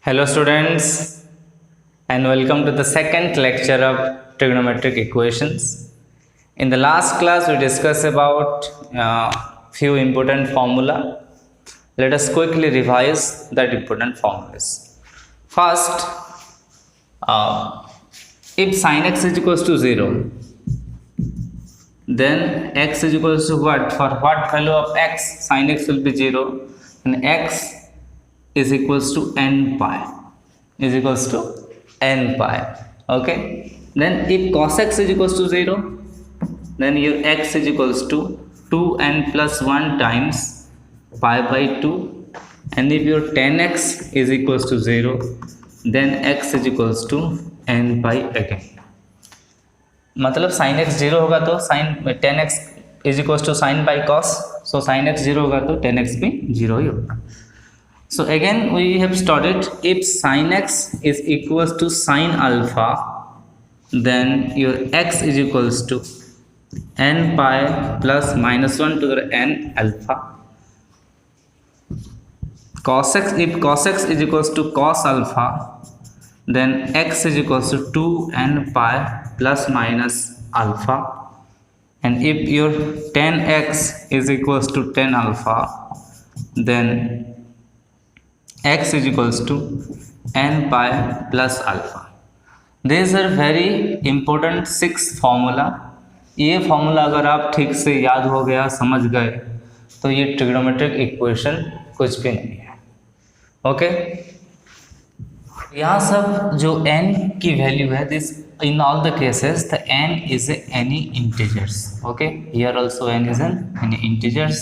Hello students and welcome to the second lecture of trigonometric equations. In the last class we discussed about few important formula. Let us quickly revise that important formulas. First, if sin x is equals to 0, then x is equals to what? For what value of x sin x will be 0, and x is equals to n pi is equals to n pi. Okay, then if cos x is equals to 0, then your x is equals to 2n plus 1 times pi by 2, and if your tan x is equals to 0, then x is equals to n pi again. मतलब sin x 0 होगा तो sin tan x is equals to sin by cos, so sin x 0 होगा तो tan x भी 0 ही होगा. So again we have started, if sin x is equals to sin alpha, then your x is equals to n pi plus minus 1 to the n alpha. Cos x, if cos x is equals to cos alpha, then x is equals to 2n pi plus minus alpha, and if your tan x is equals to tan alpha, then x is equals to n pi plus alpha. These are very important 6 formula. ये formula अगर आप ठीक से याद हो गया, समझ गए, तो ये ट्रिग्नोमेट्रिक इक्वेशन कुछ भी नहीं है. ओके, यहाँ सब जो n की वैल्यू है, this in all the cases the n is any integers. Okay, here also n is an any integers,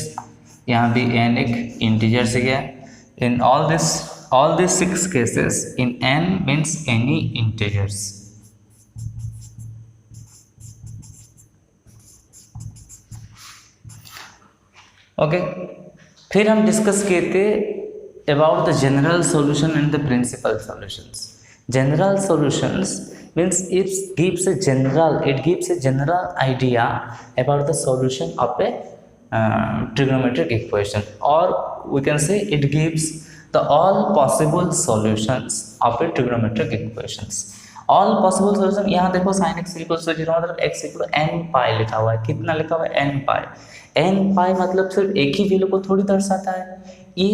यहाँ भी n एक इंटीजर्स है. In all these 6 cases, in n means any integers. Okay, फिर हम discuss किए थे about the general solution and the principal solutions. General solutions means it gives a general idea about the solution of a trigonometric equation, or we can say it gives the all possible solutions of a trigonometric equations. All possible solution, यहाँ देखो sin x equals to 0 मतलब x equal to n pi लिखा हुआ है. कितना लिखा हुआ है? n pi. n pi मतलब सिर्फ एक ही वैल्यू को थोड़ी दर्शाता है, ये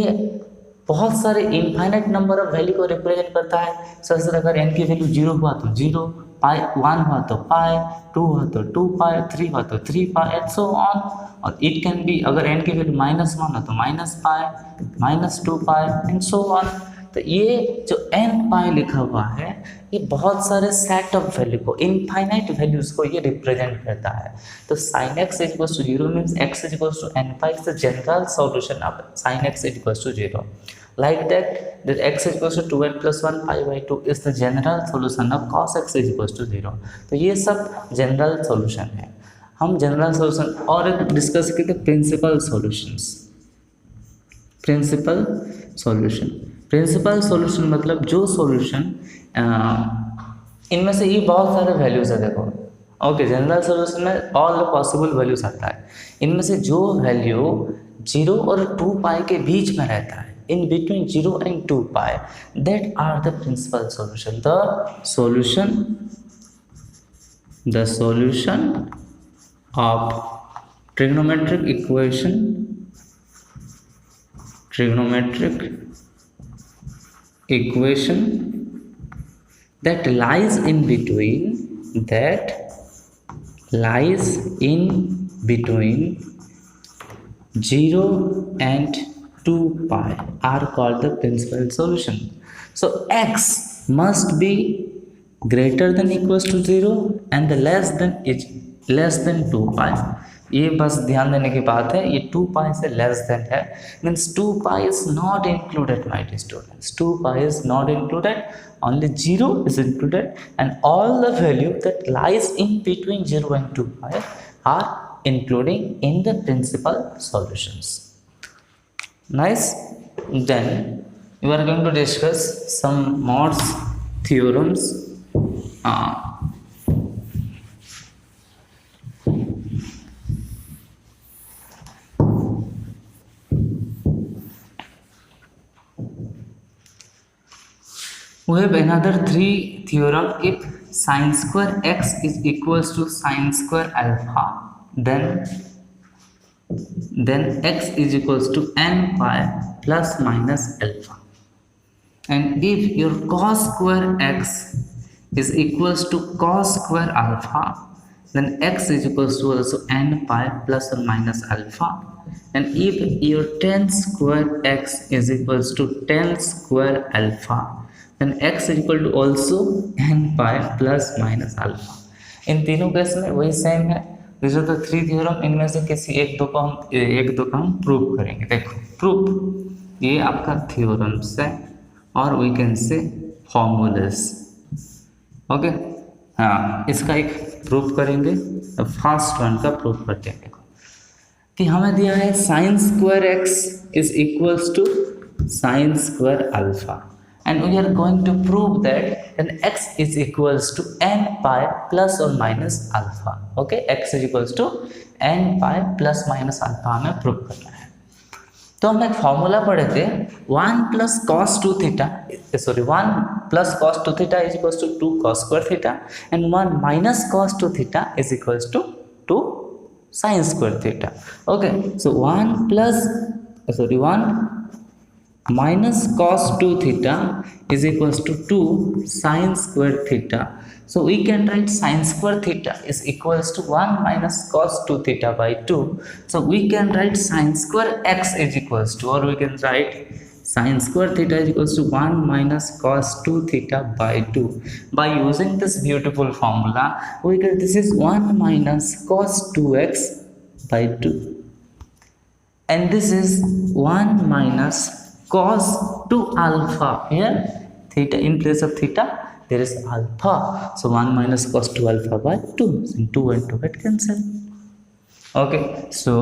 बहुत सारे इनफाइनाइट नंबर ऑफ वैल्यू को रिप्रेजेंट करता है. सर अगर n की वैल्यू 0 हुआ तो 0, पाई 1 हुआ तो पाई, 2 हुआ तो 2 पाई, 3 हुआ तो 3 पाई एंड सो ऑन. और इट कैन बी, अगर n की वैल्यू -1 है तो -पाई, -2 पाई एंड सो ऑन. तो ये जो n पाई लिखा हुआ है, ये बहुत सारे सेट ऑफ वैल्यू को, इनफाइनाइट वैल्यूज को ये रिप्रेजेंट करता है. तो sin x is equals to 0 means x is equals to n pi is the general solution of sin x is equals to 0. Like that, the x is equals to 2n plus 1 pi by 2 is the general solution of cos x is equals to 0. तो ये सब general solution है. हम general solution और एक discuss किए थे principal solutions. Principal solution मतलब जो सॉल्यूशन, इनमें से ये बहुत सारे वैल्यूज है. देखो, ओके, जनरल सॉल्यूशन में ऑल पॉसिबल वैल्यूज आता है. इनमें से जो वैल्यू 0 और 2 पाई के बीच में रहता है, in between 0 and 2 pi, that are the principal solution. The solution of trigonometric equation that lies in between 0 and 2 pi are called the principal solution. So x must be greater than equals to 0 and the less than 2 pi. ये बस ध्यान देने की बात है, ये 2 pi से less than है, means 2 pi is not included, my dear students. 2 pi is not included, only 0 is included, and all the value that lies in between 0 and 2 pi are including in the principal solutions. Nice. Then we are going to discuss some more theorems. we have another three theorem. If sin square x is equals to sin square alpha, then x is equals to n pi plus minus alpha. And if your cos square x is equals to cos square alpha, then x is equals to also n pi plus or minus alpha. And if your tan square x is equals to tan square alpha, then x is equal to also n pi plus minus alpha. इन तीनों case में वही same है. This are the three theorem. इनमें से किसी एक दो का हम प्रूव करेंगे. देखो प्रूफ, ये आपका थ्योरम्स है और we can say formulas. Okay, हाँ, इसका एक प्रूफ करेंगे. फर्स्ट वन का प्रूफ करते हैं. देखो कि हमें दिया है sine square x is equals to sine square alpha, and we are going to prove that n x is equals to n pi plus और minus alpha. Okay, x is equals to n pi plus minus alpha हमें prove करना है. तो हम एक formula पढ़े थे, 1 plus cos 2 theta, sorry 1 plus cos 2 theta is equals to 2 cos square theta, and 1 minus cos 2 theta is equals to 2 sin square theta. Okay, so 1 minus cos 2 theta is equals to 2 sin square theta. So we can write sin square theta is equals to 1 minus cos 2 theta by 2. So we can write sin square x is equals to, or we can write sin square theta is equals to 1 minus cos 2 theta by 2. By using this beautiful formula, we get this is 1 minus cos 2x by 2, and this is 1 minus cos 2 alpha. Here theta, in place of theta there is alpha, so 1 minus cos 2 alpha by 2, so 2 and 2 get cancelled. Okay, so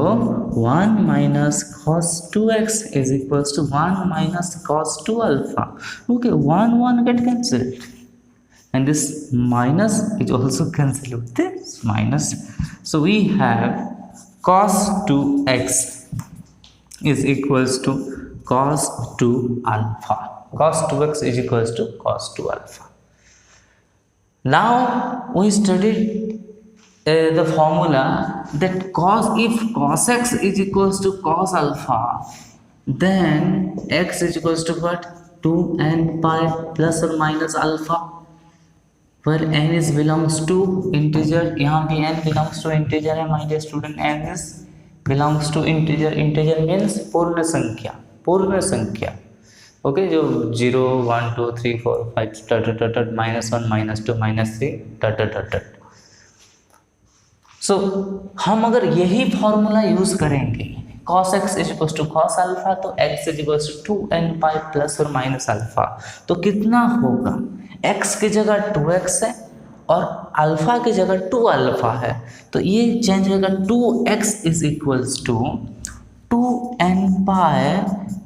1 minus cos 2x is equals to 1 minus cos 2 alpha. Okay, 1 get cancelled, and this minus is also cancelled with this minus. So we have cos 2x is equals to cos 2 alpha. Cos 2x is equals to cos 2 alpha. Now we studied the formula that if cos x is equals to cos alpha, then x is equals to what? 2n pi plus or minus alpha, where n is belongs to integer. यहाँ भी n belongs to integer है my dear student. n is belongs to integer. integer means पूर्ण संख्या. Okay, जो 0 1 2 3 4 5 -1 -2 -3 सो हम अगर यही formula use करेंगे, cos x is equals to cos alpha, तो x is equals to 2n pi plus और माइनस अल्फा. तो कितना होगा? x की जगह 2x है और अल्फा की जगह 2 अल्फा है, तो ये चेंज होगा. 2x is equals to 2n pi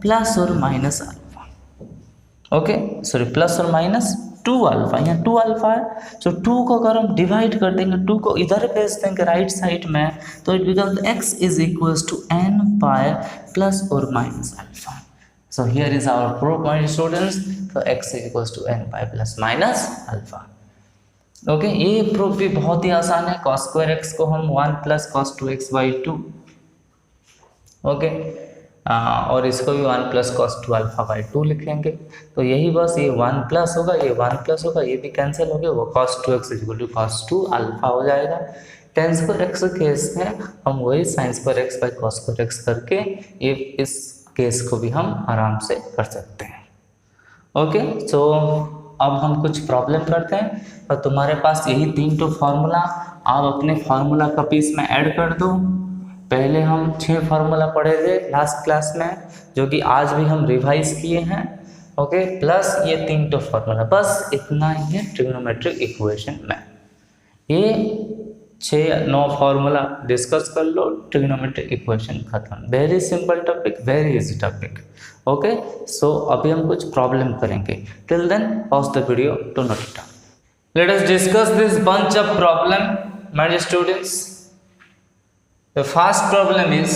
plus और minus alpha. Okay, sorry, plus और माइनस 2 अल्फा. यहाँ 2 अल्फा है, सो 2 को अगर हम डिवाइड कर देंगे, 2 को इधर भेज देंगे राइट साइड में, तो it becomes x is equals to n pi plus और minus alpha. So here is our proof my students. तो x is equals to n pi plus minus alpha. Okay, ये प्रूफ भी बहुत ही आसान है. cos square x को हम 1 plus cos 2x by 2. Okay, और इसको भी 1 प्लस cos 2 अल्फा बाई 2 लिखेंगे. तो यही बस, ये 1 प्लस होगा, ये 1 प्लस होगा, ये भी कैंसिल हो गया, वो cos 2x is equal to cos 2 alpha हो जाएगा. tan स्क्वायर x केस में हम वही sin square x by cos square x करके ये इस केस को भी हम आराम से कर सकते हैं. ओके, सो अब हम कुछ प्रॉब्लम करते हैं. और तुम्हारे पास यही 3 तो फार्मूला, आप अपने फार्मूला का पीस में ऐड कर दो. पहले हम 6 फार्मूला पढ़े थे लास्ट क्लास में, जो कि आज भी हम रिवाइज किए हैं. ओके, प्लस ये 3 तो फार्मूला, बस इतना ही है ट्रिग्नोमेट्रिक इक्वेशन में. ये 6-9 फार्मूला डिस्कस कर लो, ट्रिग्नोमेट्रिक इक्वेशन खत्म. Very simple topic, very easy topic. Okay, so अभी हम कुछ प्रॉब्लम करेंगे. Till then pause the video to note it down. Let us discuss this bunch of problem my dear students. The first problem is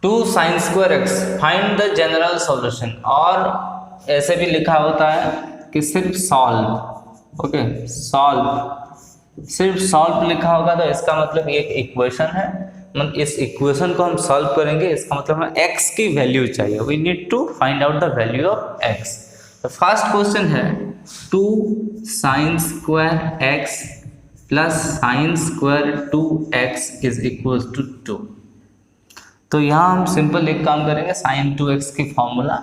2 sin square x. Find the general solution, or ऐसे भी लिखा होता है कि सिर्फ solve, okay solve, सिर्फ solve लिखा होगा तो इसका मतलब ये एक इक्वेशन है, मतलब इस इक्वेशन को हम सॉल्व करेंगे, इसका मतलब हमें x की वैल्यू चाहिए, we need to find out the value of x। तो फर्स्ट क्वेश्चन है 2 sin square x plus sin square 2x is equal to 2। तो यहाँ हम सिंपल एक काम करेंगे, sin 2x की formula,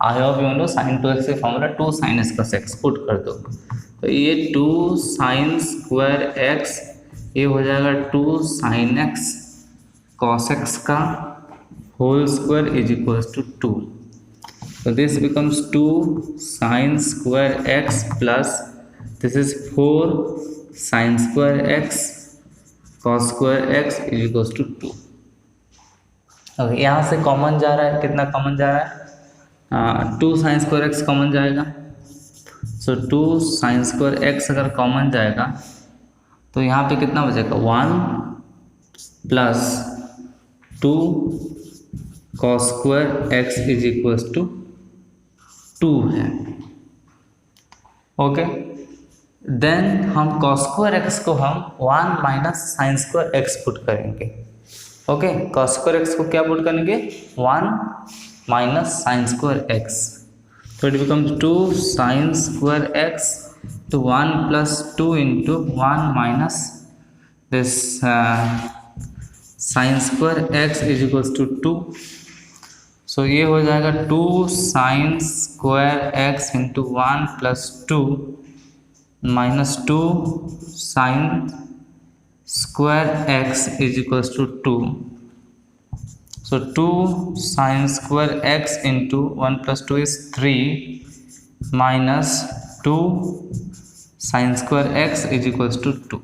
I hope you know sin 2x की formula 2 sin x cos x put कर दो। तो ये 2 sin square x ये हो जाएगा 2 sin x cos x का whole square is equal to 2। So this becomes 2 sin square x plus this is 4 sin square x cos square x is equals to 2। okay, यहाँ से common जा रहा है, कितना कॉमन जा रहा है, 2 sin square x कॉमन जाएगा। सो 2 sin square x अगर कॉमन जाएगा तो यहाँ पे कितना बचेगा 1 plus 2 cos square x is equal to 2 है। ओके देन हम cos square x को हम 1 minus sine square x put करेंगे। ओके cos square x को क्या पुट करेंगे 1 माइनस साइन स्क्वायर x, तो it becomes 2 sine square x तो 1 plus 2 into 1 minus this sine square x is equals to 2। So ये हो जाएगा 2 sine square x into 1 plus 2 minus 2 sine square x is equals to 2। So 2 sine square x into 1 plus 2 is 3 minus 2 sine square x is equals to 2।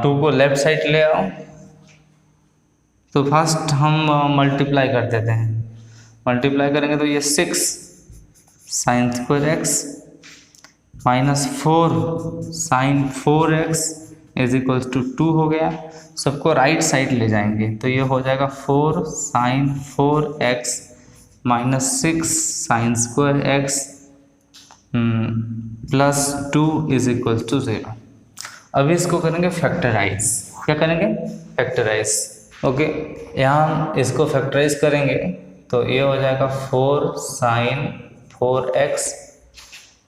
2 को left side ले आओ, तो first हम multiply कर देते हैं, मल्टीप्लाई करेंगे तो ये 6 sine square x minus 4 sine 4x is equals to 2 हो गया। सबको राइट साइड ले जाएंगे तो ये हो जाएगा 4 sine 4x minus 6 sine square x plus 2 is equals to 0। अभी इसको करेंगे फैक्टराइज, क्या करेंगे फैक्टराइज। ओके यहाँ हम इसको फैक्टराइज करेंगे तो ये हो जाएगा 4 साइन 4x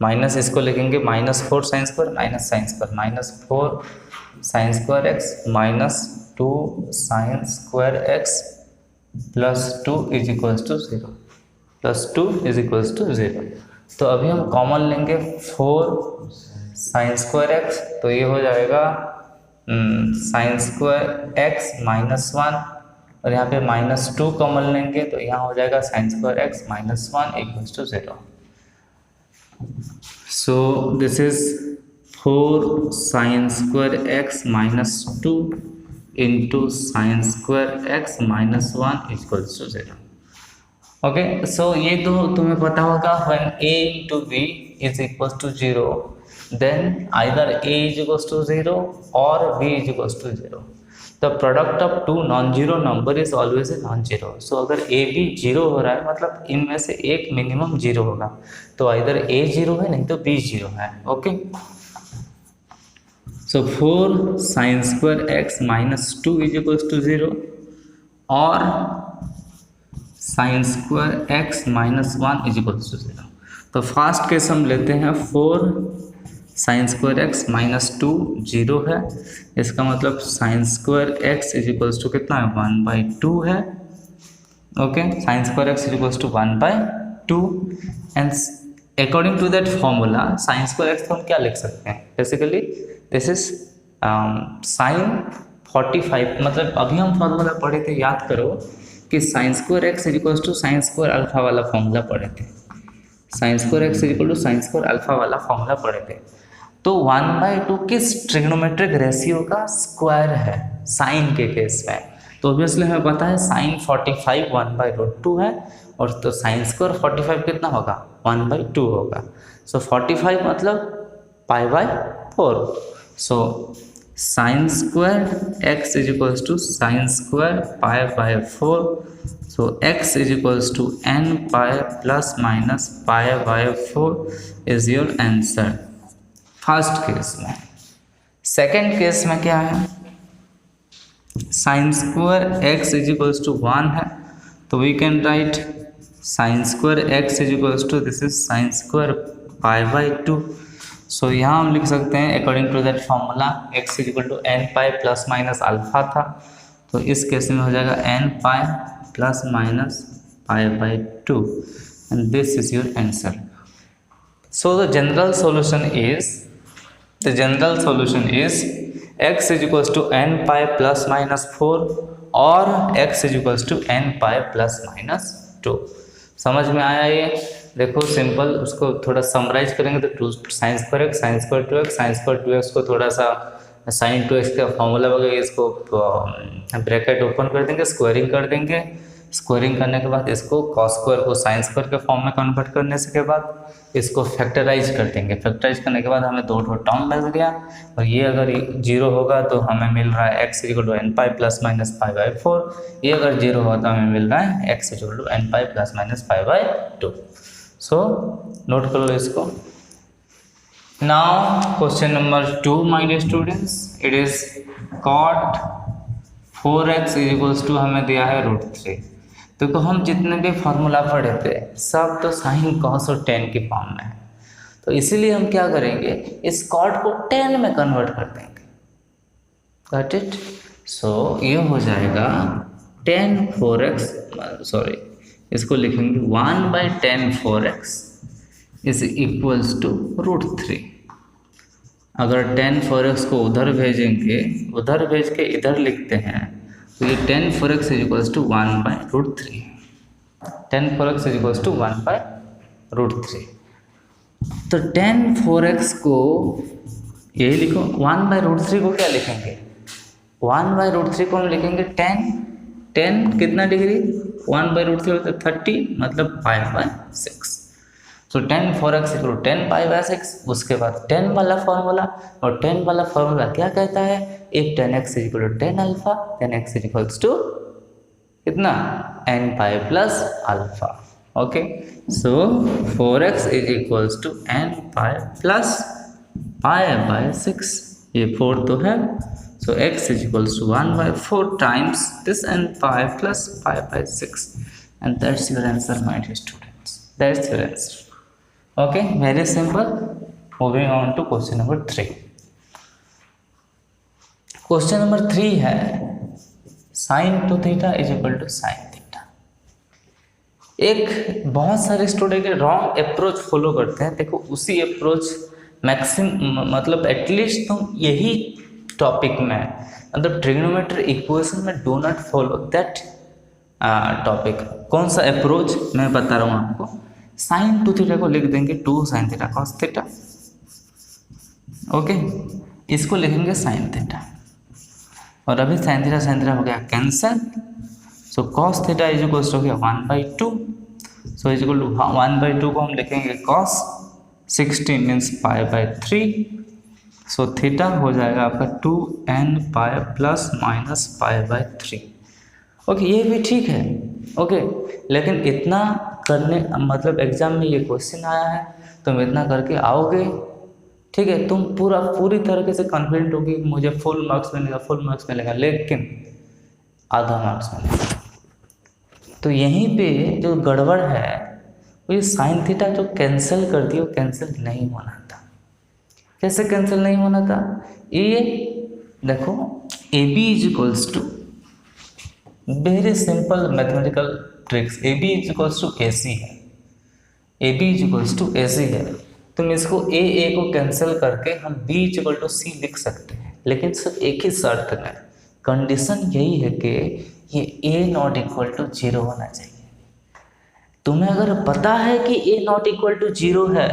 माइनस इसको लिखेंगे minus 4 sine square minus sine square minus 4 sine square x minus 2 sine square x plus 2 is equals to 0, plus 2 is equals to 0। तो अभी हम कॉमन लेंगे 4 साइन स्क्वायर x, तो ये हो जाएगा साइन स्क्वायर x माइनस 1 और यहाँ पे माइनस 2 कॉमन लेंगे तो यहाँ हो जाएगा sine square x minus 1 equals to 0। So this is 4 sine square x minus 2 into sine square x minus 1 equals to 0। Okay so ये तो तुम्हें पता होगा when a into b is equals to 0 then either a is equals to 0 or b is equals to 0. The product of two non-zero number is always a non-zero. So अगर a b 0 हो रहा है मतलब इनमें से एक minimum 0 होगा, तो either a 0 है नहीं तो b 0 है। Okay so 4 sine square x minus 2 is equals to 0 और sine square x minus 1 is equals to 0। तो फर्स्ट केस हम लेते हैं 4 साइन स्क्वायर एक्स माइनस 2 0 है, इसका मतलब sine square x is equals to कितना है 1/2 है। Okay sine square x is equals to 1/2 and according to that formula sine square x को हम क्या लिख सकते हैं, बेसिकली दिस इज साइन 45, मतलब अभी हम फॉर्मूला पढ़े थे, याद करो कि sine square x is equals to sine square alpha वाला फॉर्मूला पढ़े थे, sine square x is equal to sine square alpha वाला फॉर्मूला पढ़े थे। तो 1/2 किस ट्रिग्नोमेट्रिक रेशियो का स्क्वायर है साइन के केस में, तो ऑब्वियसली हमें पता है साइन 45 1/2 है और तो साइन स्क्वायर 45 कितना होगा 1/2 होगा। सो 45 मतलब π/4। So sine square x is equals to sine square π/4। So x is equals to n pi plus minus pi by 4 is your answer first case में। सेकेंड केस में क्या है, sine square x is equals to 1 है, तो we can write sine square x is equals to this is sine square pi by 2। सो यहाँ हम लिख सकते हैं according to that formula x is equal to n pi plus minus alpha था, तो इस केस में हो जाएगा n pi plus minus pi by 2 and this is your answer. So the general solution is x is equals to n pi plus minus 4 और x is equals to n pi plus minus 2। समझ में आया ये? देखो simple, उसको थोड़ा summarise करेंगे तो sign square x sine square 2x sine square 2x को थोड़ा सा साइन 2x का फॉर्मूला वगैरह इसको ब्रैकेट ओपन कर देंगे, स्क्वायरिंग कर देंगे, स्क्वायरिंग करने के बाद इसको कॉस स्क्वायर को साइन स्क्वायर के फॉर्म में कन्वर्ट करने से के बाद इसको फैक्टराइज कर देंगे। फैक्टराइज करने के बाद हमें दो टर्म मिल गया, और ये अगर 0 होगा तो हमें मिल रहा है x equal to n pi plus minus pi by 4, ये अगर 0 होगा तो हमें मिल रहा है x equal to n pi plus minus pi by 2। So note कर लो इसको। Now question number 2 my dear students, it is cot 4x is equals to हमें दिया है √3। देखो हम जितने भी फार्मूला पढ़े थे सब तो साइन कॉस और टेन की फॉर्म में है, तो इसीलिए हम क्या करेंगे, इस कॉट को टेन में कन्वर्ट कर देंगे। Got it? सो ये हो जाएगा tan 4x, सॉरी इसको लिखेंगे 1/tan 4x is equals to √3। अगर tan 4x को उधर भेजेंगे, उधर भेज के इधर लिखते हैं, तो ये tan 4x is equals to 1/√3। tan 4x is equals to 1/√3। तो tan 4x को यही लिखो, 1/√3 को क्या लिखेंगे, 1/√3 को हम लिखेंगे tan कितना डिग्री, 1/√3 होता है 30, मतलब π/6। तो tan 4x इक्वल टू 10 π/6। उसके बाद 10 वाला फॉर्मूला, और 10 वाला फॉर्मूला क्या कहता है, if tan x is equal to 10 alpha then x is equals to कितना, n pi plus alpha. Okay, so 4x is equals to n pi plus π/6, ये 4 तो है, so x is equals to 1/4 times this n pi plus π/6, and that's your answer my dear students, that's your answer। okay, very simple। moving on to question number 3। question number 3 है sin 2 theta is equal to sin theta. एक बहुत सारे student wrong approach follow करते हैं। देखो उसी approach maximum, मतलब at least तुम यही टॉपिक में, मतलब ट्रिग्नोमेट्री इक्वेशन में do not follow that topic. कौन सा अप्रोच मैं बता रहा हूँ आपको। साइन 2 थीटा को लिख देंगे 2 sin theta cos theta. Okay, इसको लिखेंगे sin थीटा, और अभी sin थीटा हो गया cancel. So cos theta is equal to हो गया 1/2। सो इज इक्वल टू 1/2 को हम लिखेंगे cos 60 मीन्स π/3। सो थीटा हो जाएगा आपका 2n pi plus minus π/3। Okay, ये भी ठीक है। ओके, लेकिन इतना करने, मतलब एग्जाम में ये क्वेश्चन आया है, तुम इतना करके आओगे, ठीक है, तुम पूरी तरीके से कॉन्फिडेंट होगी मुझे फुल मार्क्स मिलेगा, लेकिन आधा मार्क्स मिलेगा। तो यहीं पे जो गड़बड़ है वो ये साइन थीटा जो कैंसिल कर दिया, वो कैंसिल नहीं होना था। कैसे कैंसिल नहीं होना था, ये देखो a b is equals to, very simple mathematical tricks, a b is equals to a c है, a b is equals to a c है। तुम इसको ए को कैंसिल करके हम b is equal to c लिख सकते हैं, लेकिन सिर्फ एक ही शर्त में, कंडीशन यही है कि ये ए नॉट इक्वल टू 0 होना चाहिए। तुम्हें अगर पता है कि a नॉट इक्वल टू 0 है,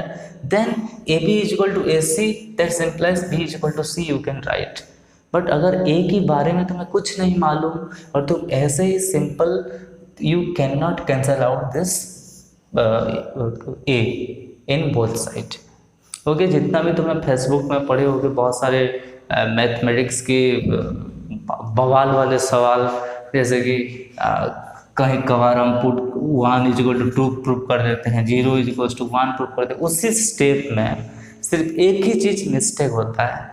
then a b is equal to a c, that implies b is equal to c, you can write. But अगर a के बारे में तुम्हें कुछ नहीं मालूम और तुम ऐसे ही simple, you can not cancel out this a in both side. Okay, जितना भी तुम्हें फेसबुक में पढ़े होगे बहुत सारे मैथमेटिक्स के बवाल वाले सवाल, जैसे कि कहीं कभार हम put 1 is equal to 2 prove कर देते हैं, 0 इज इक्वल टू 1 प्रूव कर देते हैं। उसी स्टेप में सिर्फ एक ही चीज़ मिस्टेक होता है,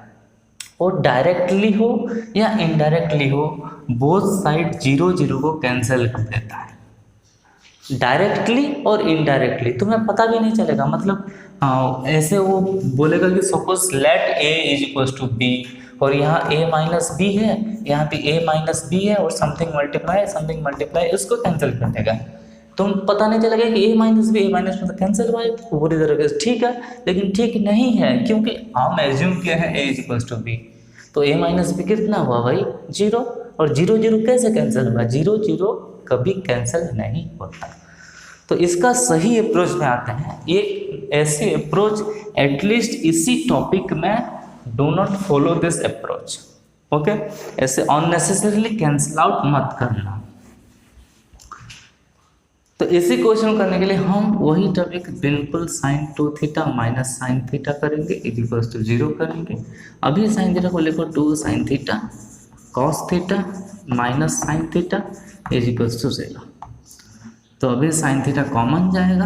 वो डायरेक्टली हो या इनडायरेक्टली हो, बोथ साइड 0 0 को कैंसिल कर देता है, डायरेक्टली और इनडायरेक्टली। तुम्हें पता भी नहीं चलेगा, मतलब ऐसे वो बोलेगा कि suppose let a is equal to b, और यहाँ a माइनस बी है, यहाँ पे a माइनस बी है, और समथिंग मल्टीप्लाई उसको कैंसिल कर देगा। तुम पता नहीं चलेगा कि a माइनस बी कैंसिल हुआ है पूरी तरह से, ठीक है, लेकिन ठीक नहीं है, क्योंकि हम एज्यूम किया है a is equal to b, तो a माइनस बी कितना हुआ भाई 0, और 0 0 कैसे कैंसिल हुआ, 0 0 कभी कैंसिल नहीं होता। तो इसका सही अप्रोच में आते हैं, एक ऐसे अप्रोच एटलीस्ट इसी टॉपिक में do not follow this approach, okay. ऐसे अननेसेसरीली कैंसिल आउट मत करना। तो इसी क्वेश्चन करने के लिए हम वही टॉपिक बिल्कुल sin 2 theta minus sine theta करेंगे इज इक्वल टू 0 करेंगे। अभी साइन थीटा को लेकर 2 sin theta cos theta minus sine theta is equal to 0। तो अभी साइन थीटा कॉमन जाएगा,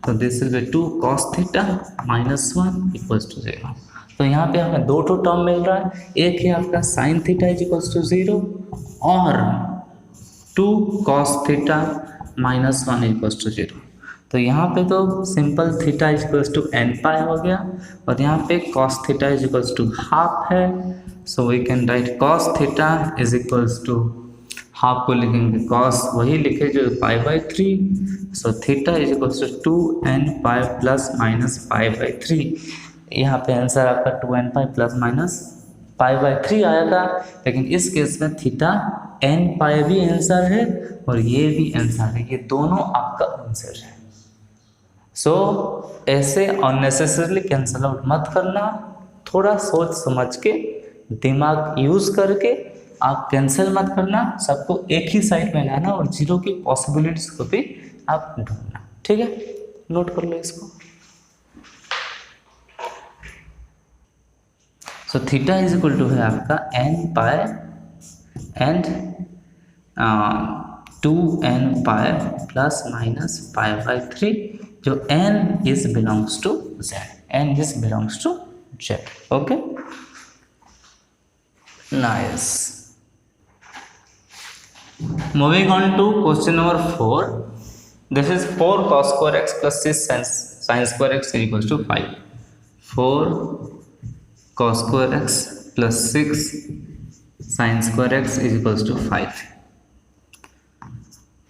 तो this will be 2 cos theta minus 1 equals to 0। तो यहाँ पे हमें दो टर्म मिल रहा है, एक है आपका sine theta is equals to 0 और 2 cos theta minus 1 equals to 0। तो यहाँ पे तो simple theta is equals to n pi हो गया, और यहाँ पे cos theta is equals to half है, so we can write cos theta is equals to half को लिखेंगे cos वही लिखे जो π/3, so theta is equal to 2n pi plus minus π/3। यहाँ पे आंसर आपका 2n पाई प्लस माइनस π/3 आया था, लेकिन इस केस में थीटा n पाई भी आंसर है और ये भी आंसर है, ये दोनों आपका आंसर है। सो ऐसे अननेसेसरीली कैंसल आउट मत करना, थोड़ा सोच समझ के दिमाग यूज करके आप कैंसिल मत करना, सबको एक ही साइड में लाना और 0 की पॉसिबिलिटीज को भी आप ढूंढना, ठीक है। नोट कर लो इसको। So theta is equal to है आपका n pi and 2n pi plus minus π/3, जो n is belongs to z, n is belongs to z, okay, nice. Moving on to question number 4. This is 4 cos square x plus 6 sin square x is equals to 5. 4 cos square x plus 6 sin square x is equals to 5.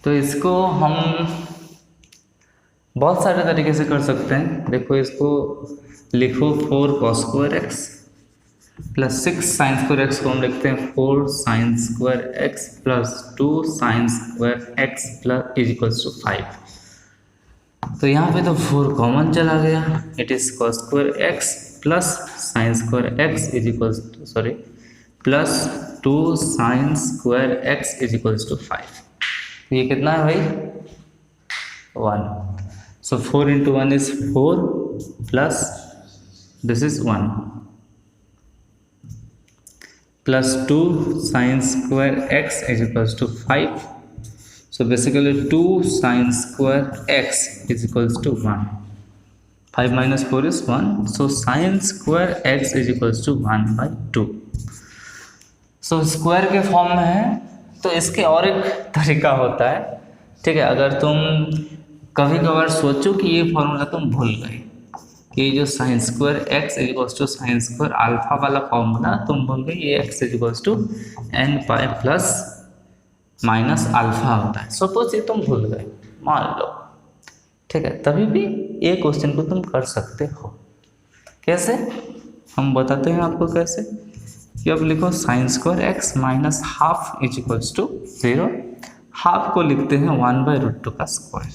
तो इसको हम बहुत सारे तरीके से कर सकते हैं। देखो इसको लिखो 4 cos square x plus 6 sine square x को हम लिखते हैं 4 sine square x plus 2 sine square x plus is equals to 5। तो यहाँ पे तो 4 कॉमन चला गया, it is cos square x plus sine square x is equals to plus 2 sine square x is equals to 5। ये कितना है भाई 1। So 4 into 1 is 4 plus this is 1 plus 2 sin square x is equals to 5. So basically 2 sin square x is equals to 1. 5 minus 4 is 1. So sin square x is equals to 1/2. So square के form में है, तो इसके और एक तरीका होता है, ठीक है। अगर तुम कभी कभार सोचो कि ये फॉर्मूला तुम भूल गए कि जो sine square x is equals to sine square alpha वाला फॉर्मूला तुम बोल गए, ये x is equals to n pi plus minus alpha होता है। सपोज ये तुम भूल गए, मान लो, ठीक है, तभी भी ये क्वेश्चन को तुम कर सकते हो। कैसे, हम बताते हैं आपको कैसे। कि अब लिखो sine square x minus half is equals to 0। Half को लिखते हैं 1/√2 का स्क्वायर,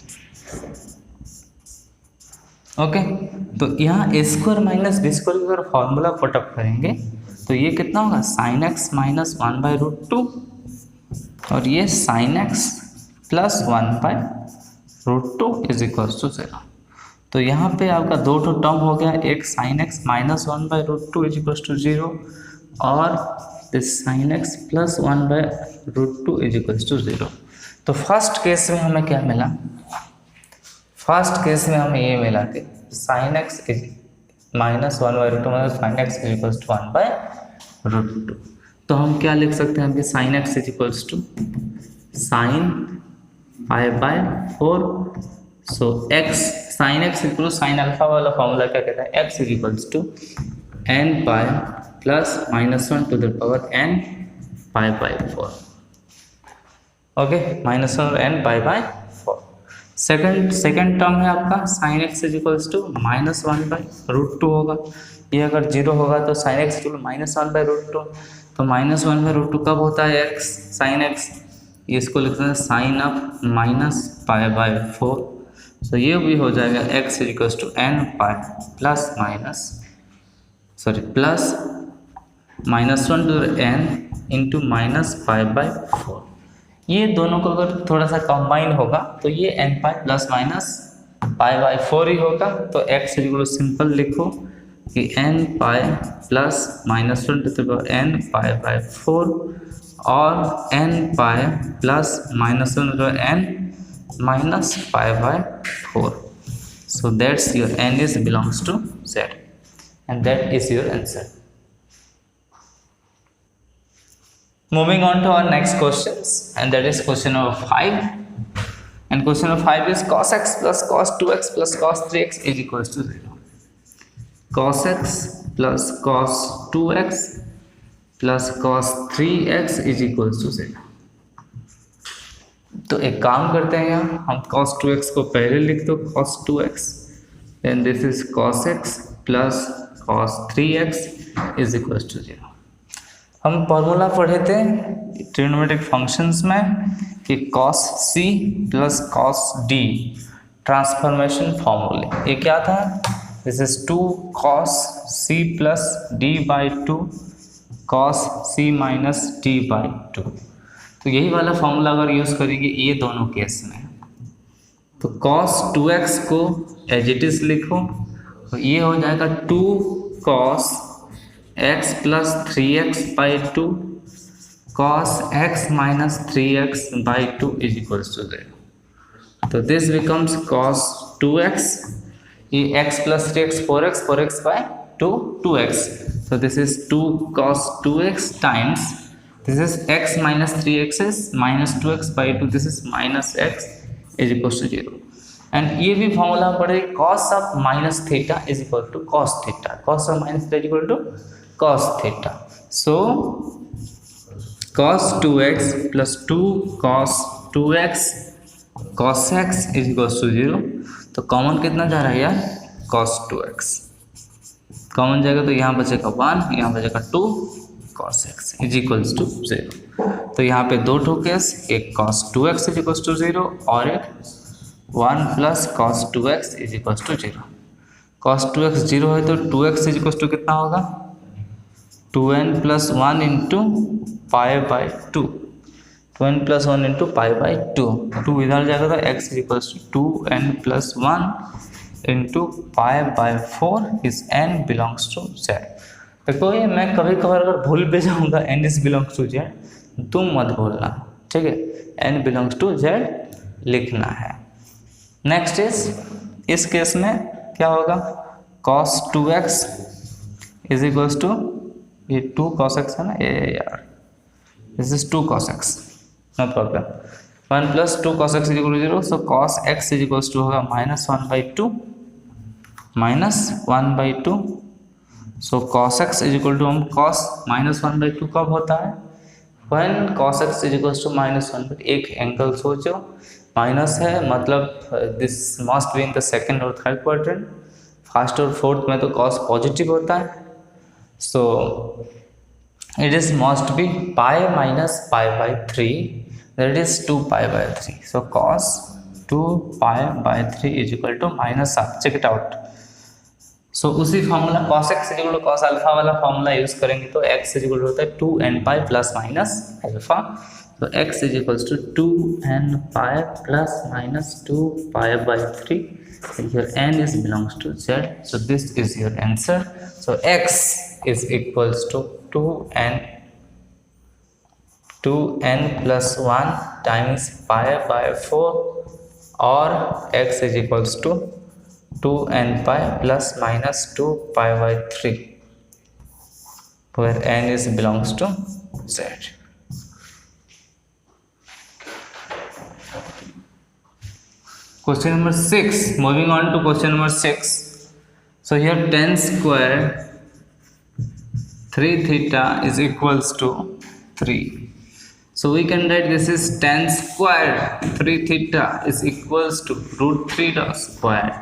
ओके। तो यहाँ a square minus b square की अगर फॉर्मूला पुटअप करेंगे तो ये कितना होगा साइन एक्स माइनस 1/√2 और ये sine x plus 1/√2 is equals to 0। तो यहाँ पे आपका दो टर्म हो गया, एक sine x minus 1/√2 is equals to 0 और this sine x plus 1/√2 is equals to 0। तो फर्स्ट केस में हमें क्या मिला, फर्स्ट केस में हमें ये मिला कि sine x is minus one by root two minus sine x is equals to one by root two. तो हम क्या लिख सकते हैं अभी, sine x is equals to sine pi by 4। So x sine x equal sine alpha वाला formula क्या कहता है, x is equals to n pi plus minus one to the power n pi by 4। Okay, minus one N pi by 4। Second term है आपका sine x is equals to minus one by root two होगा। ये अगर zero होगा तो sine x equal minus one by root two, तो minus one by root two कब होता है, एक्स साइन एक्स, इसको लिखते हैं sine of minus pi by 4। तो ये भी हो जाएगा x is equals to n pi plus minus one to n into minus pi by 4। ये दोनों को अगर थोड़ा सा कंबाइन होगा तो ये n pi plus minus pi by 4 ही होगा। तो एक्स इज इक्वल सिंपल लिखो कि n pi plus minus one to the power n pi by 4 और n pi plus minus one to n minus pi by 4। So that's your n is belongs to z and that is your answer. Moving on to our next questions, and that is question number 5. And question number 5 is cos x plus cos 2x plus cos 3x is equals to 0. Cos x plus cos 2x plus cos 3x is equals to 0. तो एक काम करते हैं, यहाँ हम cos 2x को पहले लिख दो, cos 2x, then this is cos x plus cos 3x is equals to 0. हम फॉर्मूला पढ़े थे ट्रिग्नोमेट्रिक फंक्शंस में कि cos c plus cos d transformation फॉर्मूले, ये क्या था, this is 2 cos c plus d by 2 cos c minus d by 2। तो यही वाला फॉर्मूला अगर यूज़ करेंगे ये दोनों केस में, तो cos 2x को एज इट इज लिखो, तो ये हो जाएगा 2 cos x plus 3x by 2 cos x minus 3x by 2 is equals to 0। तो दिस बिकम्स cos 2x, ये x plus 3x 4x by 2 2x, so this is 2 cos 2x times this is x minus 3x is minus 2x by 2, this is minus x is equals to 0। And ये भी formula पढ़े cos of minus theta is equal to cos theta, cos of minus theta is equal to cos theta. So cos 2x plus 2 cos 2x cos x is equal to 0। तो common कितना जा रहा है यार, cos 2x common जाएगा, तो यहाँ बचेगा 1, यहाँ बचेगा 2 cos x is equals to 0। तो यहाँ पे दो ठो केस, एक cos 2x is equals to 0 और एक 1 plus cos 2x is equals to 0। cos 2x 0 है तो 2x इज इक्वल्स टू कितना होगा, 2n plus 1 into pi by 2, 2n plus 1 into pi by 2, 2 इधर जाएगा तो x is equals to 2n plus 1 into pi by 4 is n belongs to z। देखो ये मैं कभी कभार अगर भूल भी जाऊंगा n is belongs to z, तुम मत भूलना, ठीक है, n बिलोंग्स टू z लिखना है। नेक्स्ट इज इस केस में क्या होगा, cos 2x is equals to ये 2 cos x है ना, ये यार this is 2 cos x, no problem, 1 plus 2 cos x is equal to 0। So cos x is equals to होगा minus 1 by 2 minus 1 by 2। So cos x is equal to, हम cos minus 1 by 2 कब होता है, when cos x is equals to minus 1 by, एक angle सोचो minus है मतलब this must be in the second और थर्ड क्वाड्रेंट, फर्स्ट और फोर्थ में तो cos पॉजिटिव होता है। So it is must be pi minus pi by 3, that is 2 pi by 3। So cos 2 pi by 3 is equal to minus half, check it out. So उसी formula cos x is equal to cos alpha वाला formula use करेंगे तो x is equal to होता है 2n pi plus minus alpha. तो x is equals to 2n pi plus minus 2 pi by 3, your n is belongs to z, so this is your answer। So x is equals to 2n 2n+1 times π/4 और x is equals to 2nπ ± 2π/3 where n is belongs to z. Question number 6. Moving on to question number 6. So here tan square 3 theta is equals to 3. So we can write this is tan square 3 theta is equals to √3 square.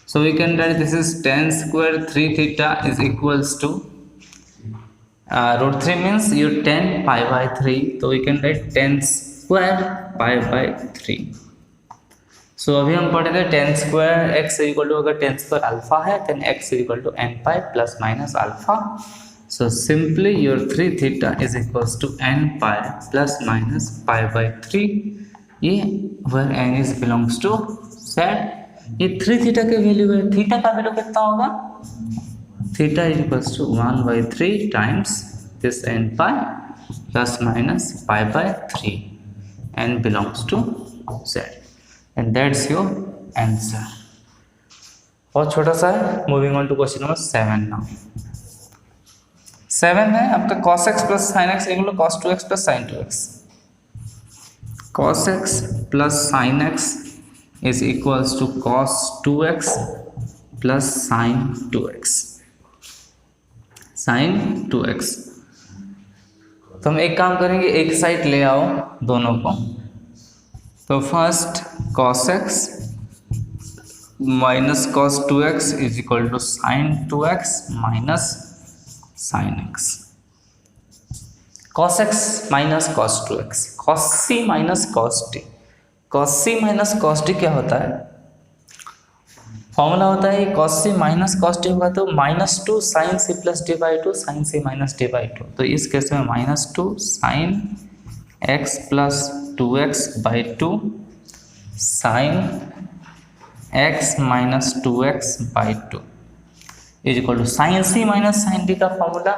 So we can write this is tan square 3 theta is equals to √3 means your tan π/3. So we can write tan square π/3. So अभी हम पढ़े थे tan square x equal to, अगर tan square alpha है then x equal to nπ ± alpha. So simply your 3 theta is equals to nπ ± π/3. ये where n is belongs to z. ये 3 theta के value है. थीटा का value कितना होगा? Theta is equals to 1/3 times this nπ ± π/3. n belongs to z. And that's your answer. बहुत छोटा सा है. Moving on to question number 7 now. 7 है आपका cos x plus sin x equal to cos 2x plus sin 2x. cos x plus sin x is equals to cos 2x plus sin 2x. sin 2x. तो हम एक काम करेंगे, एक side ले आओ दोनों को. तो first cos x minus cos 2x is equal to sin 2x minus sin x. cos x minus cos 2x, cos c minus cos t. cos c minus cos t क्या होता है? फॉर्मूला होता है cos c minus cos t होगा तो -2 sin c plus d/2 sin c minus d/2. तो इस case में -2 sin x plus 2x/2 sin x minus 2x/2 is equal to sin c minus sin d का formula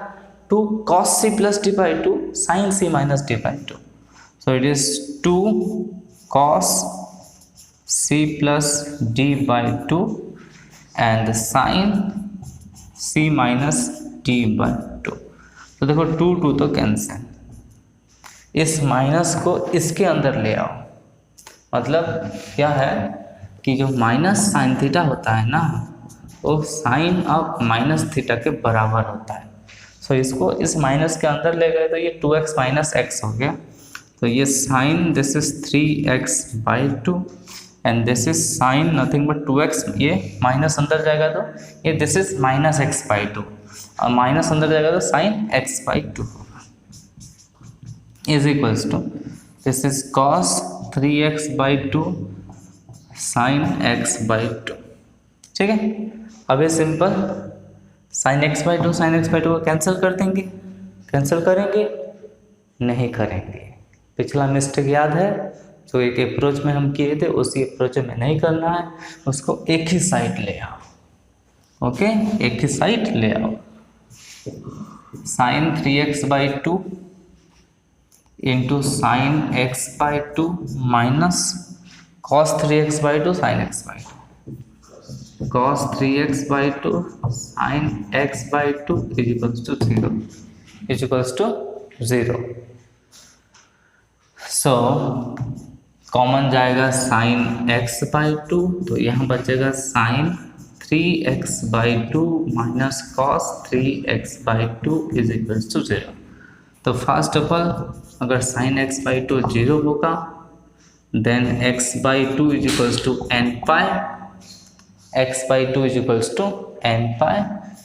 2 cos c plus d/2 sin c minus d/2. So it is 2 cos c plus d/2 and sin c minus d/2. तो देखो 2 तो cancel. इस minus को इसके अंदर ले आओ. मतलब क्या है कि जो माइनस साइन थीटा होता है ना वो साइन ऑफ माइनस थीटा के बराबर होता है. सो इसको इस माइनस के अंदर ले गए तो ये 2x माइनस x हो गया. तो ये sine this is 3x/2 and this is sine nothing but 2x. ये माइनस अंदर जाएगा तो ये दिस इज माइनस x/2 और माइनस अंदर जाएगा तो sine x/2 is equals to this is cos 3x/2 sin x/2. ठीक है. अब ये सिंपल sin x/2 को कैंसिल कर देंगे. कैंसिल करेंगे? नहीं करेंगे. पिछला मिस्टेक याद है जो एक अप्रोच में हम किए थे, उसी अप्रोच में नहीं करना है. उसको एक ही साइड ले आओ. ओके, एक ही साइड ले आओ. sin 3x/2 into sine x/2 minus cos 3x/2 sin x/2. cos 3x/2 sin x/2 is equals to 0. Is equals to 0. So common जाएगा sin x/2 तो यहाँ बचेगा sin 3x/2 minus cos 3x/2 is equals to 0. तो first of all अगर sin x/2 0 होगा then x/2 is equals to nπ. x/2 is equals to nπ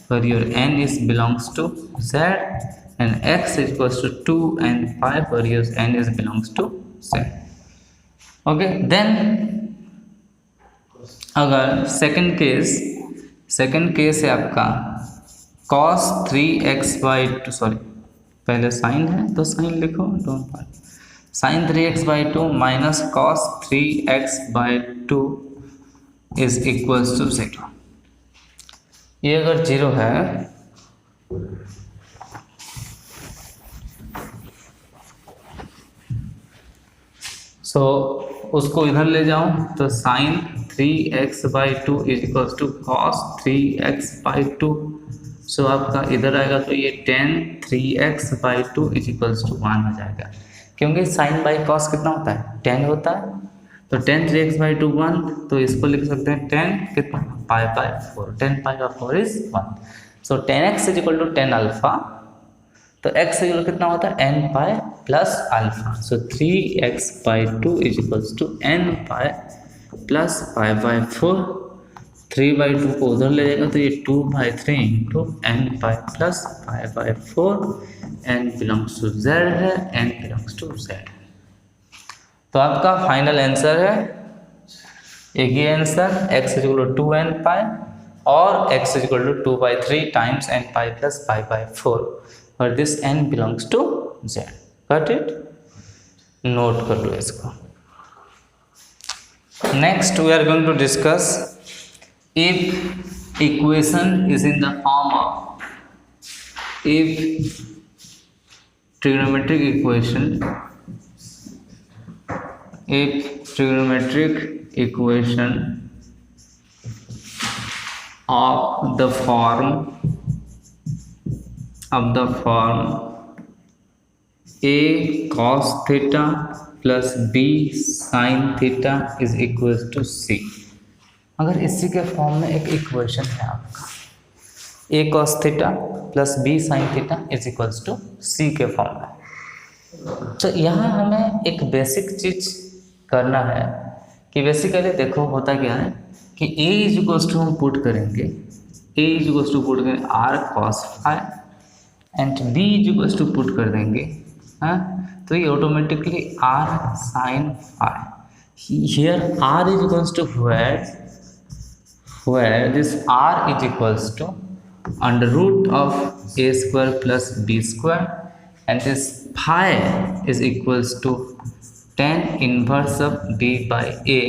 where your n is belongs to z and x is equals to 2nπ where your n is belongs to z. Okay. Then अगर second case है आपका cos 3x/2 sorry पहले sign है तो sine लिखो, don't worry. sin 3x/2 minus cos 3x/2 is equals to 0. ये अगर 0 है सो उसको इधर ले जाओ तो sine 3x/2 is equals to cos 3x/2। So आपका इधर आएगा तो ये tan 3x/2 is equals to 1 हो जाएगा, क्योंकि साइन बाई कॉस कितना होता है, 10 होता है। तो tan 3x/2 1, तो इसको लिख सकते हैं tan कितना π/4, 10π/4 इज 1। सो tan x is equal to tan alpha, तो x इक्वल कितना होता है n π प्लस अल्फा। सो 3x/2 is equals to n π plus π/4। 3/2 को उधर ले जाएगा तो ये 2/3 into n π plus π/4। n belongs to z है, n बिलोंग्स टू z। तो आपका फाइनल आंसर है एक ही answer, x is equal to 2n π और x is equal to 2/3 times n π plus π/4 और this n belongs to z। Got it? Note कर लो इसको। Next we are going to discuss if equation is in the form of, if trigonometric equation of the form a cos theta plus b sin theta is equals to c। अगर इसी के form में एक equation है आपका a cos theta plus b sin theta is equals to c के form में, तो यहाँ हमें एक बेसिक चीज करना है कि बेसिकली देखो होता क्या है कि a इज इक्वल्स टू हम पुट करेंगे, a is equals to put करेंगे r cos phi and b is equals to put कर देंगे, हाँ, तो ये automatically r sin phi। here r is equals to where this r is equals to under root of a square plus b square and this phi is equals to tan inverse of b by a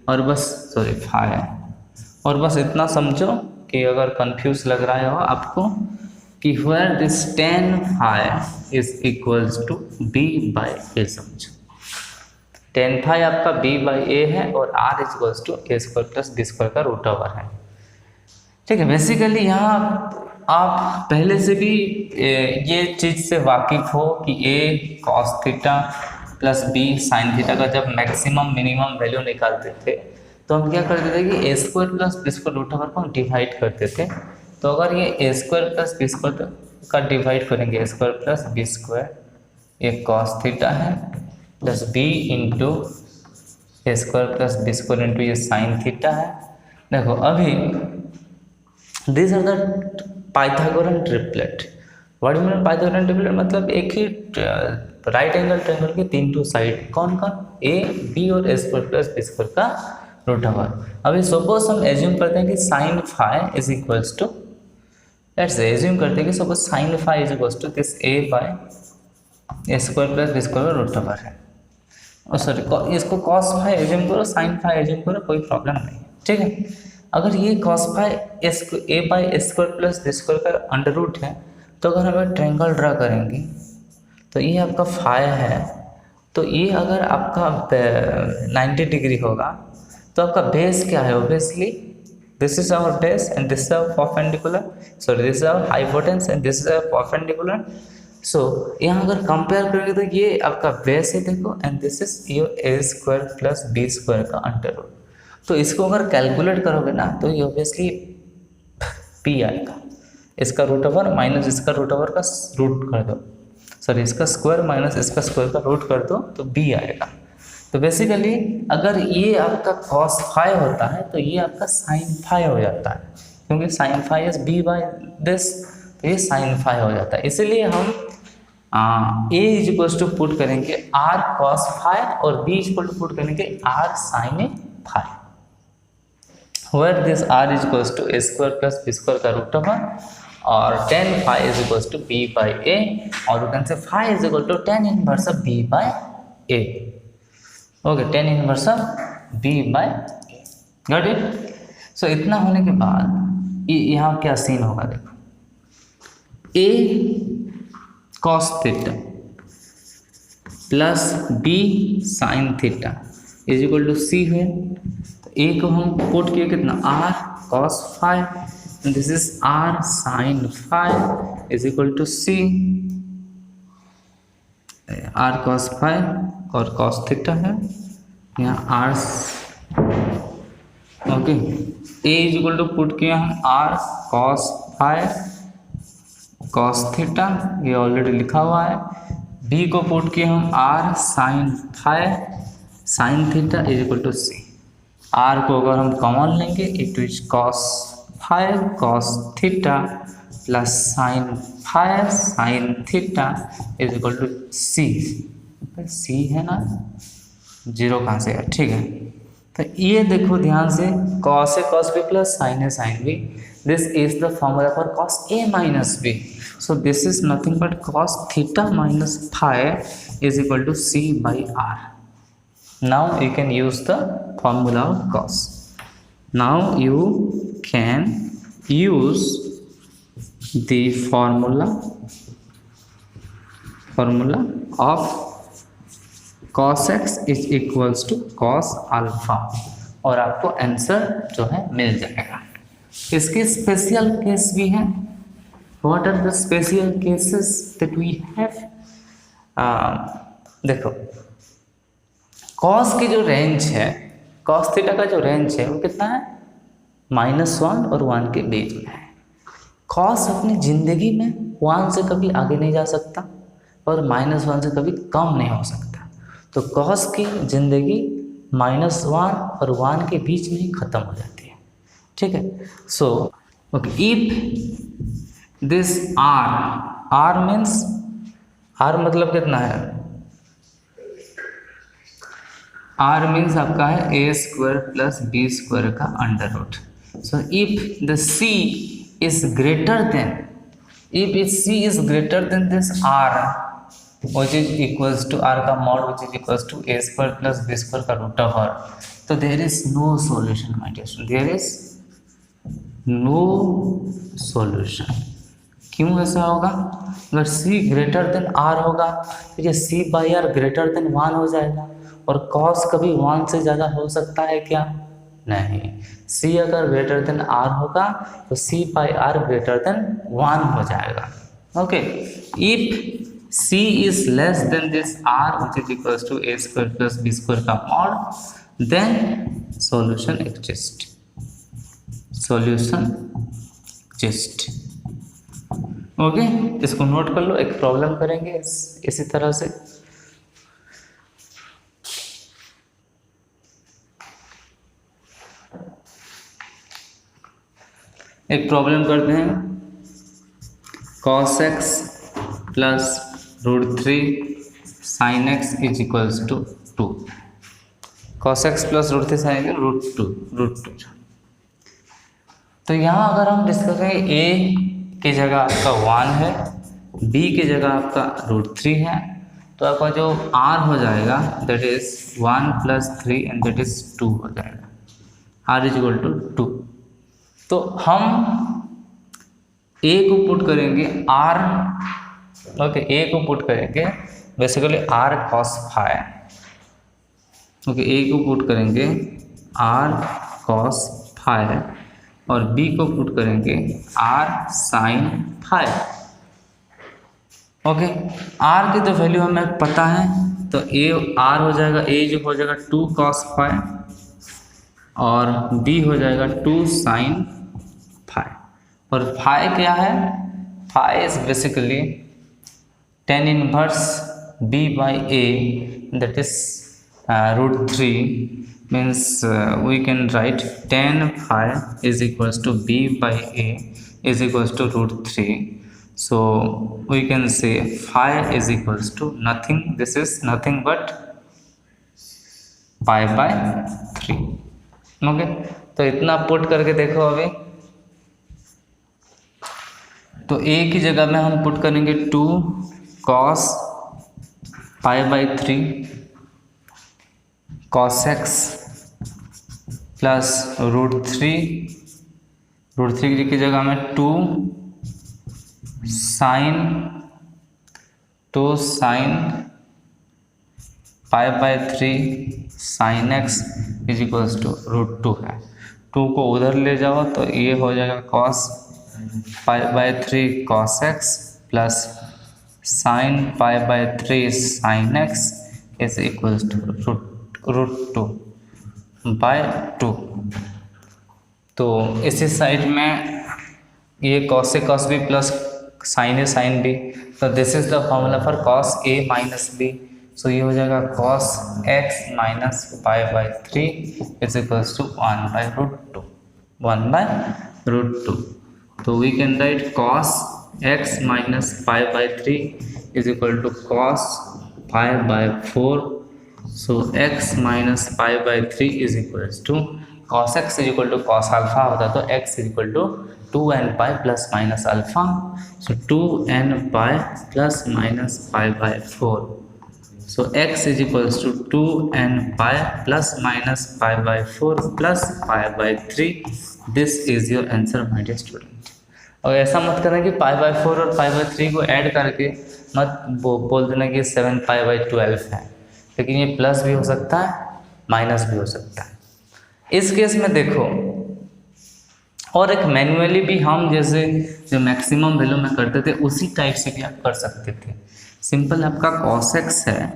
और बस phi, और बस इतना समझो कि अगर confuse लग रहा हो आपको कि where this tan phi is equals to b by a समझो। tan phi आपका b by a है और r is equals to a square plus b square का रूट ओवर है। ठीक है, बेसिकली यहाँ आप पहले से भी ये चीज़ से वाकिफ हो कि a cos theta plus b sin theta का जब मैक्सिमम मिनिमम वैल्यू निकालते थे तो हम क्या करते थे कि a square plus b square root over को हम डिवाइड करते थे। तो अगर ये a square plus b square का डिवाइड करेंगे, a square plus b square, ये cos थीटा है plus b into a square plus B square into ये साइन थीटा है। देखो अभी this are the Pythagorean triplet. What you mean Pythagorean triplet? मतलब एक ही राइट एंगल ट्रायंगल के तीन टू साइड, कौन कौन, ए बी और a square plus B square का रूट ओवर। अभी सपोज हम एज्यूम करते हैं कि sine phi is equals to, let's assume करते हैं कि suppose sine phi is equals to this a by a square plus B square root over है। और सॉरी इसको कॉस फाई एज्यूम करो, साइन फाई एज्यूम करो, कोई प्रॉब्लम नहीं, ठीक है। अगर ये cos phi a by a square plus B square का अंडर रूट है तो अगर हम ट्रायंगल ड्रा करेंगे तो ये आपका फाई है, तो ये अगर आपका 90 डिग्री होगा तो आपका बेस क्या है, obviously this is our base and this is our perpendicular, sorry this is our hypotenuse and this is our perpendicular. So यहाँ अगर कंपेयर करेंगे तो ये आपका बेस है देखो, and this is your a square plus B square का under root. तो इसको अगर कैलकुलेट करोगे ना तो ये ऑब्वियसली पी आएगा, इसका रूट ओवर माइनस इसका रूट ओवर का रूट कर दो, सॉरी इसका स्क्वायर माइनस इसका स्क्वायर का रूट कर दो तो बी आएगा। तो बेसिकली अगर ये आपका कॉस फाई होता है तो ये आपका साइन फाई हो जाता है, क्योंकि sine phi is b by this, तो ये साइन फाई हो जाता है। इसीलिए हम a is equals to put करेंगे आर कॉस फाई और b is equal to put करेंगे r sine phi, where this r is equals to A square plus B square का रूट ओवर और tan phi is equals to b by a, और you can say phi is equal to tan inverse of b by a. Okay, tan inverse of b by a. Got it? So इतना होने के बाद यहाँ क्या scene होगा देखो, a cos theta plus B sine theta is equal to C है। तो ए को हम पुट किए कितना, R cos five, this is R sine five is equal to C, R cos five और कॉस थीटा है यहाँ R, okay. A is equal to put किया हम R cos five cos theta, ये ऑलरेडी लिखा हुआ है। बी को पुट किया हम R sine five sine theta is equal to C. R को अगर हम कॉमन लेंगे it is cos five cos theta plus sine five sine theta is equal to C. C है ना, जीरो कहाँ से है, ठीक है। तो ये देखो ध्यान से, कॉस है कॉस बी प्लस साइन है sine b, this is the formula for cos a minus b, so this is nothing but cos theta minus five is equal to c by r. Now you can use the formula of cos. Now you can use the formula of cos x is equals to cos alpha और आपको answer जो है मिल जाएगा। इसके special case भी हैं। What are the special cases that we have? देखो cos की जो रेंज है, कॉस थीटा का जो रेंज है वो कितना है, -1 और 1 के बीच में है। कॉस अपनी ज़िंदगी में 1 से कभी आगे नहीं जा सकता और -1 से कभी कम नहीं हो सकता। तो कॉस की ज़िंदगी -1 और 1 के बीच में ही ख़त्म हो जाती है, ठीक है। So okay, if this R means, R मतलब कितना है, आर मीन्स आपका है A square plus B square का under root. So if the C is greater than, if C is greater than this R which is equals to R का mod which is equals to A square plus B square का root of R, तो there is no solution my dear student, there is no solution. क्यों ऐसा होगा, अगर सी greater than R होगा तो ये सी बाई आर ग्रेटर देन 1 हो जाएगा, और कॉस कभी 1 से ज़्यादा हो सकता है क्या, नहीं। सी अगर ग्रेटर देन आर होगा तो C by R greater than 1 हो जाएगा, okay. If C is less than this R which is equals to A square plus B square का mod, then solution exist, solution exist, okay. इसको note कर लो, एक problem करेंगे इसी तरह से। एक प्रॉब्लम करते हैं, cos x plus √3 sin x is equals to 2, cos x plus √3 sin x √2। तो यहाँ अगर हम डिस्कस करें, a की जगह आपका 1 है, b की जगह आपका √3 है, तो आपका जो r हो जाएगा that is 1 + 3 and that is 2 हो जाएगा, r इज इक्वल टू 2। तो हम a को पुट करेंगे r, ओके, a को पुट करेंगे basically r cos five, okay, a को पुट करेंगे r cos फाइव और b को पुट करेंगे r sin five, okay. r की तो वैल्यू हमें पता है, तो a r हो जाएगा, a जो हो जाएगा 2 cos फाइव और b हो जाएगा 2 sin फाइव, और फाइव क्या है, five is basically tan inverse b by a, that is √3, means we can write tan phi is equals to b by a is equals to √3, so we can say phi is equals to nothing, this is nothing but pi by 3, okay. तो इतना put करके देखो अभी, तो a की जगह में हम पुट करेंगे 2 cos pi by 3 cos x plus √3 की जगह में 2 sin π/3 sin x is equals to √2 है। 2 को उधर ले जाओ तो ये हो जाएगा cos π/3 cos x plus sin π/3 sin x is equals to √2/2। तो इसी साइड में ये cos A cos B plus sin A sin B, तो this is the formula for cos A minus B। So ये हो जाएगा cos x minus π/3 is equals to 1/√2। तो we can write cos x minus π/3 is equal to cos π/4। So x minus π/3 is equals to cos x is equal to cos alpha होता तो x is equal to 2nπ plus minus alpha. So 2nπ plus minus π/4। So x is equals to 2nπ plus minus π/4 plus π/3। This is your answer, my dear student। और ऐसा मत करना कि π/4 और π/3 को add करके मत बोल देना कि 7π/12 है, लेकिन ये प्लस भी हो सकता है माइनस भी हो सकता है। इस केस में देखो, और एक मैन्युअली भी हम जैसे जो मैक्सिमम वैल्यू में करते थे उसी टाइप से भी आप कर सकते थे। सिंपल आपका cos x है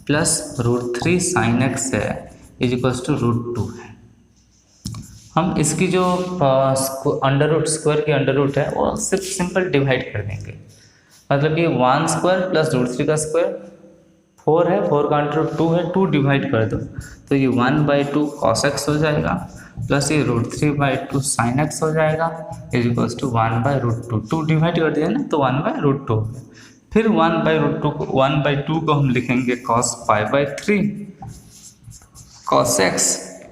प्लस √3 sin x है इज इक्वल्स टू √2 है। हम इसकी जो अंडर रूट स्क्वायर की अंडर रूट है वो सिर्फ सिंपल डिवाइड कर देंगे, मतलब कि 1 स्क्वायर प्लस √3 का स्क्वायर 4 है, 4 का अंडर रूट 2 है, 2 डिवाइड कर दो तो ये 1/2 cos x हो जाएगा प्लस ये √3/2 sin x हो जाएगा इज इक्वल्स टू 1/√2। 2 डिवाइड कर दिया ना तो 1/√2 हो गया। फिर 1/2 को हम लिखेंगे cos π/3 cos x,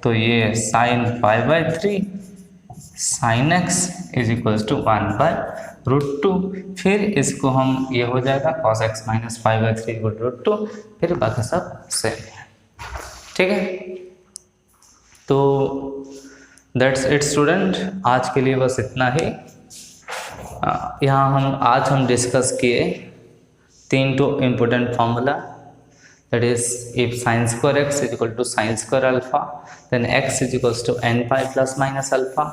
तो ये sin π/3 sin x is equals to 1/√2। फिर इसको हम ये हो जाएगा cos x minus π/3 equal to √2। फिर बाकी सब सेम है, ठीक है। तो दैट्स इट स्टूडेंट, आज के लिए बस इतना ही। यहाँ आज हम डिस्कस किए 3 important formula, that is if sin square x is equal to sin square alpha, then x is equals to nπ plus minus alpha.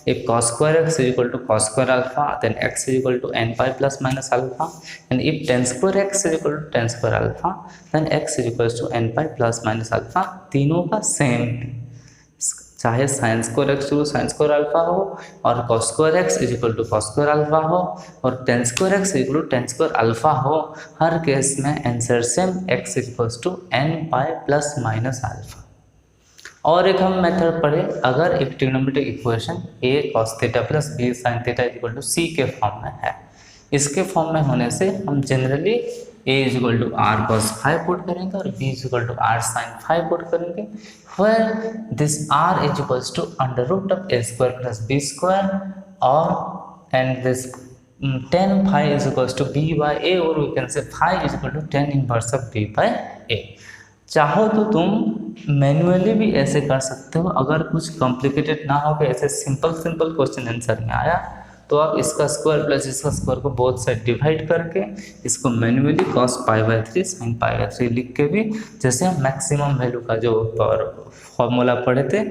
If cos square x is equal to cos square alpha, then x is equal to nπ plus minus alpha. And if tan square x is equal to tan square alpha, then x is equals to nπ plus minus alpha। तीनों का same, चाहे sin square x equal sin square alpha हो और cos square x is equal to cos square alpha हो और tan square x equal to tan square alpha हो, हर case में answer same x is equal to nπ plus minus alpha. और एक हम मेथड पढ़े, अगर एक trigonometric equation a cos theta plus b sin theta is equal to c के फॉर्म में है, इसके फॉर्म में होने से हम generally a is equal to r cos phi put करेंगे और b is equal to r sin phi put करेंगे, where this r is equals to under root of a square plus b square, or and this tan phi is equals to b by a, or we can say phi is equal to tan inverse of b by a। चाहो तो तुम manually भी ऐसे कर सकते हो, अगर कुछ कॉम्प्लिकेटेड ना हो कि ऐसे सिंपल क्वेश्चन आंसर में आया तो आप इसका स्क्वायर प्लस इसका स्क्वायर को बोथ साइड डिवाइड करके इसको मैन्युअली cos π/3 sin π/3 लिख के भी, जैसे हम मैक्सिमम वैल्यू का जो फॉर्मूला पढ़े थे,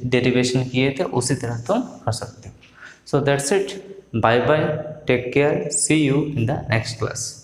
डेरिवेशन किए थे, उसी तरह तुम कर सकते हो। So that's it, bye bye, take care, see you in the next class.